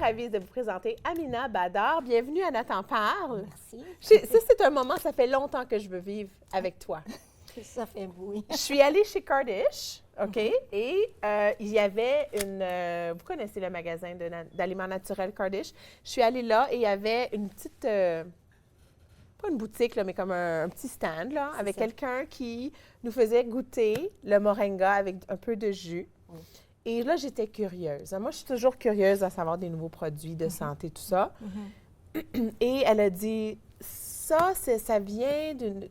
ravie de vous présenter Amina Badar. Bienvenue à Nathan Parle. Merci. Ça, c'est un moment, ça fait longtemps que je veux vivre avec toi. Ça fait bruit. Je suis allée chez Cardish, OK? Et il y avait une... vous connaissez le magasin d'aliments naturels Cardish? Je suis allée là et il y avait une petite... pas une boutique, là, mais comme un petit stand, là, avec quelqu'un qui nous faisait goûter le moringa avec un peu de jus. Oui. Et là, j'étais curieuse. Moi, je suis toujours curieuse à savoir des nouveaux produits de santé, tout ça. Et elle a dit, ça vient d'une...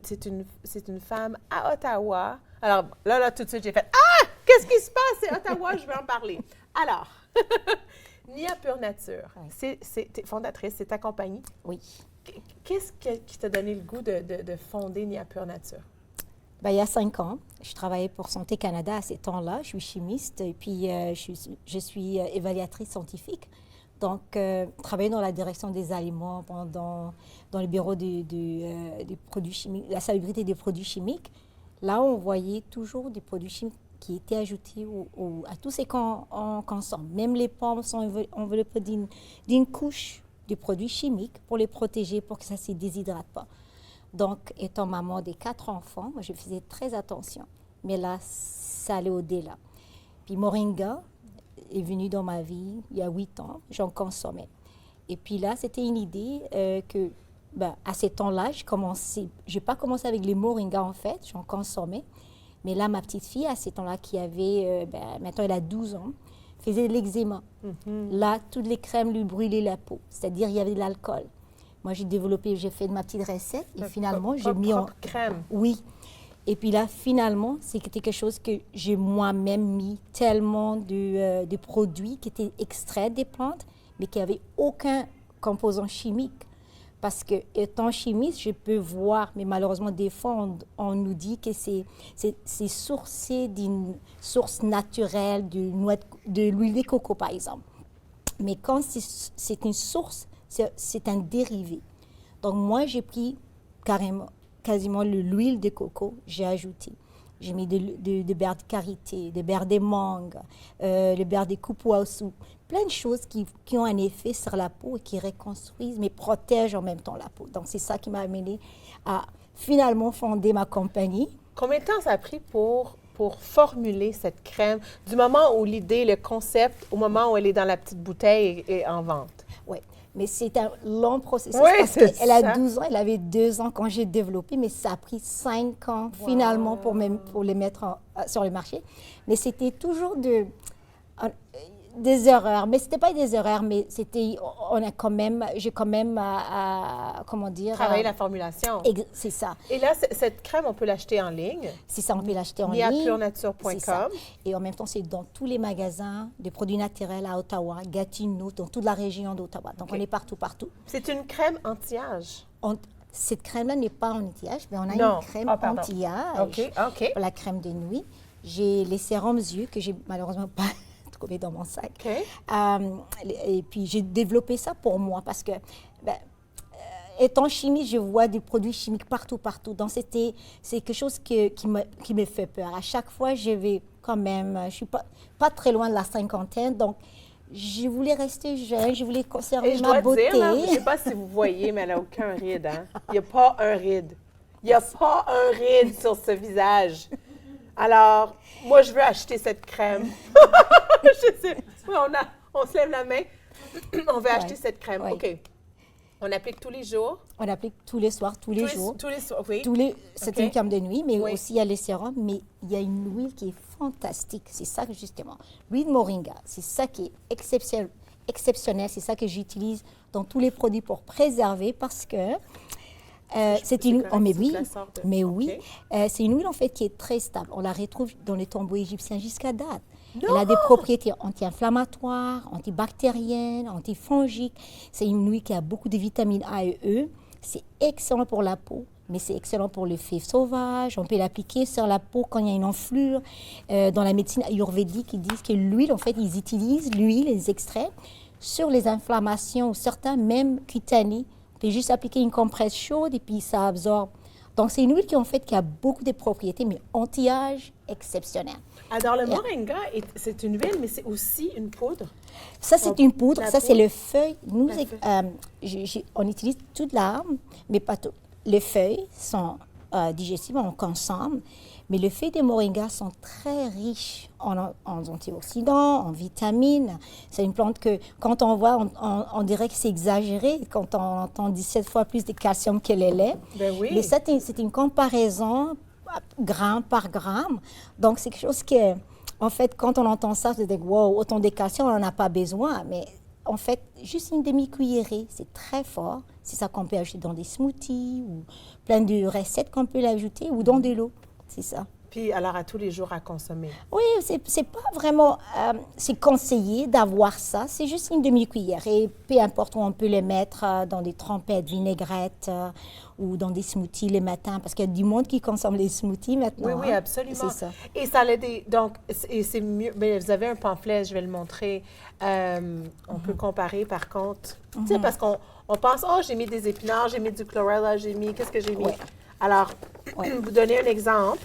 C'est une femme à Ottawa. Alors, là, tout de suite, j'ai fait, ah! Qu'est-ce qui se passe? C'est Ottawa, je vais en parler. Alors, Nia Pure Nature, t'es fondatrice, c'est ta compagnie. Oui. Qu'est-ce qui t'a donné le goût de fonder Nia Pure Nature? Ben, il y a 5 ans, je travaillais pour Santé Canada à ces temps-là. Je suis chimiste et puis je suis évaluatrice scientifique. Donc, travailler dans la direction des aliments, dans le bureau des produits chimiques, la salubrité des produits chimiques. Là, on voyait toujours des produits chimiques qui étaient ajoutés à tout ce qu'on consomme. Même les pommes sont enveloppées d'une couche de produits chimiques pour les protéger, pour que ça ne se déshydrate pas. Donc, étant maman de 4 enfants, moi, je faisais très attention. Mais là, ça allait au-delà. Puis moringa est venu dans ma vie il y a 8 ans. J'en consommais. Et puis là, c'était une idée que, à ce temps-là, je n'ai pas commencé avec les moringas, en fait. J'en consommais. Mais là, ma petite fille, à ce temps-là, qui avait, maintenant elle a 12 ans, faisait de l'eczéma. Là, toutes les crèmes lui brûlaient la peau. C'est-à-dire, il y avait de l'alcool. Moi, j'ai fait ma petite recette et finalement, j'ai mis en crème. Oui. Et puis là, finalement, c'était quelque chose que j'ai moi-même mis tellement de produits qui étaient extraits des plantes, mais qui n'avaient aucun composant chimique. Parce que, étant chimiste, je peux voir, mais malheureusement, des fois, on nous dit que c'est sourcé d'une source naturelle, de l'huile de coco, par exemple. Mais quand c'est une source, c'est un dérivé. Donc, moi, j'ai pris quasiment l'huile de coco, j'ai ajouté. J'ai mis de beurre de karité, de beurre de mangue, le beurre de kupuasu, plein de choses qui ont un effet sur la peau et qui reconstruisent, mais protègent en même temps la peau. Donc, c'est ça qui m'a amené à finalement fonder ma compagnie. Combien de temps ça a pris pour formuler cette crème, du moment où l'idée, le concept, au moment où elle est dans la petite bouteille et en vente? Oui, mais c'est un long processus. Oui, parce qu'elle a 12 ans, elle avait 2 ans quand j'ai développé, mais ça a pris 5 ans finalement pour les mettre sur le marché. Mais c'était toujours des erreurs, mais c'était pas des erreurs, mais c'était, j'ai quand même, comment dire... Travailler la formulation. C'est ça. Et là, cette crème, on peut l'acheter en ligne. C'est ça, on peut l'acheter en ligne. niapurenature.com. Et en même temps, c'est dans tous les magasins de produits naturels à Ottawa, Gatineau, dans toute la région d'Ottawa. Donc, on est partout. C'est une crème anti-âge. Cette crème-là n'est pas anti-âge, mais on a une crème anti-âge OK. pour la crème de nuit. J'ai les sérums yeux que j'ai malheureusement pas trouvé dans mon sac. Et puis, j'ai développé ça pour moi parce que, étant chimiste, je vois des produits chimiques partout. Donc, c'est quelque chose qui me fait peur. À chaque fois, je vais quand même, je suis pas très loin de la cinquantaine, donc je voulais rester jeune, je voulais conserver ma beauté. Dire, là, je ne sais pas si vous voyez, mais elle n'a aucun ride. Hein? Il n'y a pas un ride. Il n'y a pas un ride sur ce visage. Alors, moi, je veux acheter cette crème. Je sais. Oui, on se lève la main. On veut acheter cette crème. Ouais. OK. On applique tous les jours? On applique tous les soirs, tous les jours. Tous les soirs, oui. C'est une crème de nuit, mais aussi il y a les sérums, mais il y a une huile qui est fantastique. C'est ça que justement, l'huile de moringa, c'est ça qui est exceptionnel. C'est ça que j'utilise dans tous les produits pour préserver parce que c'est une c'est une huile en fait qui est très stable. On la retrouve dans les tombeaux égyptiens jusqu'à date. Elle a des propriétés anti-inflammatoires, antibactériennes, antifongiques. C'est une huile qui a beaucoup de vitamines A et E. C'est excellent pour la peau, mais c'est excellent pour les fèves sauvages. On peut l'appliquer sur la peau quand il y a une enflure. Dans la médecine ayurvédique, ils disent que l'huile, en fait, ils utilisent l'huile, les extraits, sur les inflammations ou certains même cutanées. On peut juste appliquer une compresse chaude et puis ça absorbe Donc, c'est une huile qui a beaucoup de propriétés, mais anti-âge exceptionnelles. Alors, le moringa, c'est une huile, mais c'est aussi une poudre. Ça, c'est une poudre. Ça, c'est le feuille. Nous, feuille. on utilise toute l'arbre, mais pas tout. Les feuilles sont digestibles, on consomme, mais les feuilles de moringa sont très riches en antioxydants, en vitamines. C'est une plante que, quand on voit, on dirait que c'est exagéré quand on entend 17 fois plus de calcium que le lait. Ben oui. Mais ça, c'est une comparaison gramme par gramme. Donc, c'est quelque chose que, en fait, quand on entend ça, on se dit, wow, autant de calcium, on n'en a pas besoin. Mais en fait, juste une demi-cuillerée, c'est très fort. C'est ça qu'on peut ajouter dans des smoothies ou plein de recettes qu'on peut l'ajouter ou dans de l'eau. C'est ça. Puis, alors, à tous les jours à consommer. Oui, c'est pas vraiment... c'est conseillé d'avoir ça. C'est juste une demi-cuillère. Et peu importe où on peut le mettre dans des trempettes, vinaigrettes ou dans des smoothies le matin. Parce qu'il y a du monde qui consomme les smoothies maintenant. Oui, oui, absolument. C'est ça. Et ça l'a des... Donc, et c'est mieux... Bien, vous avez un pamphlet, je vais le montrer. On peut comparer, par contre. Tu sais, parce qu'on pense, oh, j'ai mis des épinards, j'ai mis du chlorella, j'ai mis... Qu'est-ce que j'ai mis? Ouais. Alors, Ouais. vous donnez un exemple.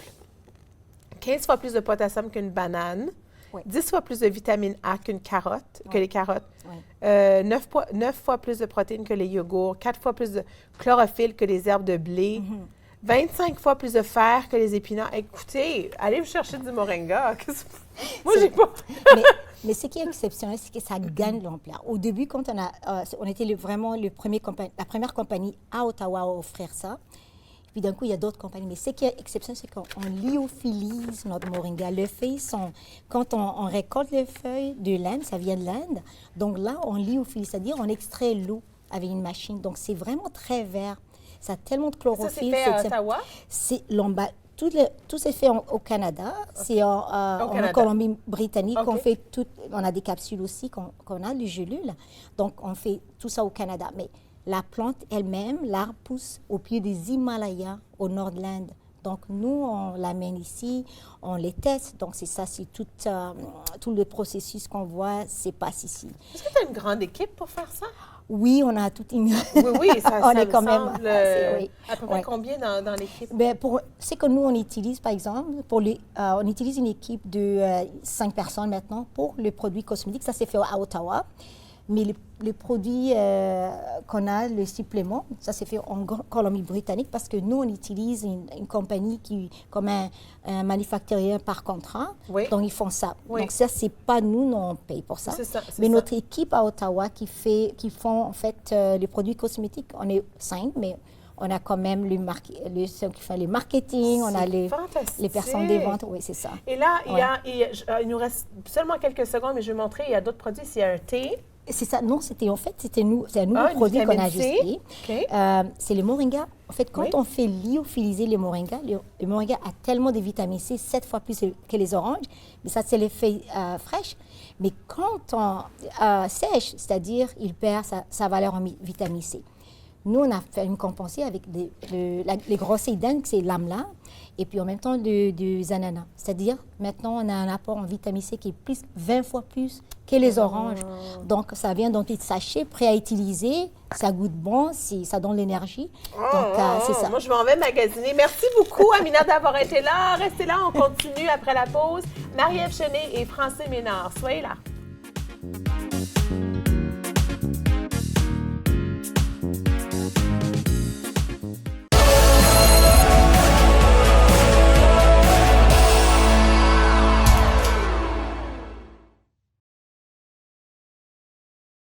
15 fois plus de potassium qu'une banane, Oui. 10 fois plus de vitamine A que les carottes, Oui. 9 fois plus de protéines que les yogourts, 4 fois plus de chlorophylle que les herbes de blé, 25 fois plus de fer que les épinards. Écoutez, allez vous chercher du moringa. Moi, j'ai pas... mais ce qui est exceptionnel, c'est que ça gagne l'ampleur. Au début, quand on était vraiment la première compagnie à Ottawa à offrir ça. Puis d'un coup, il y a d'autres compagnies. Mais ce qui est exceptionnel, c'est qu'on lyophilise notre moringa. Les feuilles sont... Quand on récolte les feuilles de l'Inde, ça vient de l'Inde. Donc là, on lyophilise, c'est-à-dire on extrait l'eau avec une machine. Donc c'est vraiment très vert. Ça a tellement de chlorophylle. Ça, c'est fait à Ottawa? C'est tout s'est fait au Canada. Okay. C'est en Colombie-Britannique. Okay. On a des capsules aussi qu'on a, des gélules. Donc on fait tout ça au Canada. Mais la plante elle-même, l'arbre pousse au pied des Himalayas, au nord de l'Inde. Donc, nous, on l'amène ici, on les teste. Donc, c'est ça, c'est tout le processus qu'on voit, c'est passe ici. Est-ce que tu as une grande équipe pour faire ça? Oui, on a toute une... Oui, ça, on ça est quand me même semble... oui. À peu près combien dans l'équipe? Ben, c'est que nous, on utilise, par exemple, on utilise une équipe de 5 personnes maintenant pour le produit cosmétique. Ça, c'est fait à Ottawa. Mais les produits qu'on a, les suppléments, ça s'est fait en Colombie-Britannique parce que nous, on utilise une compagnie comme un manufacturier par contrat. Oui. Donc, ils font ça. Oui. Donc, ça, c'est pas nous, on paye pour ça. Mais notre équipe à Ottawa qui font, en fait, les produits cosmétiques, on est 5, mais on a quand même ceux qui font le marketing, on a les personnes des ventes. Oui, c'est ça. Et là, il nous reste seulement quelques secondes, mais je vais montrer, il y a d'autres produits. Il y a un thé. C'est ça. Non, c'est un nouveau produit qu'on a ajusté. Okay. C'est le moringa. En fait, quand on fait lyophiliser le moringa a tellement de vitamine C, 7 fois plus que les oranges, mais ça, c'est les feuilles fraîches. Mais quand on sèche, c'est-à-dire, il perd sa valeur en vitamine C. Nous, on a fait une compensée avec les grosses d'Inde, c'est l'amla, et puis en même temps des ananas. C'est-à-dire, maintenant, on a un apport en vitamine C qui est 20 fois plus que les oranges. Donc, ça vient dans des sachets prêts à utiliser. Ça goûte bon, ça donne l'énergie. Donc, c'est ça. Moi, je m'en vais magasiner. Merci beaucoup, Amina, d'avoir été là. Restez là, on continue après la pause. Marie-Ève Chenet et Francine Ménard, soyez là.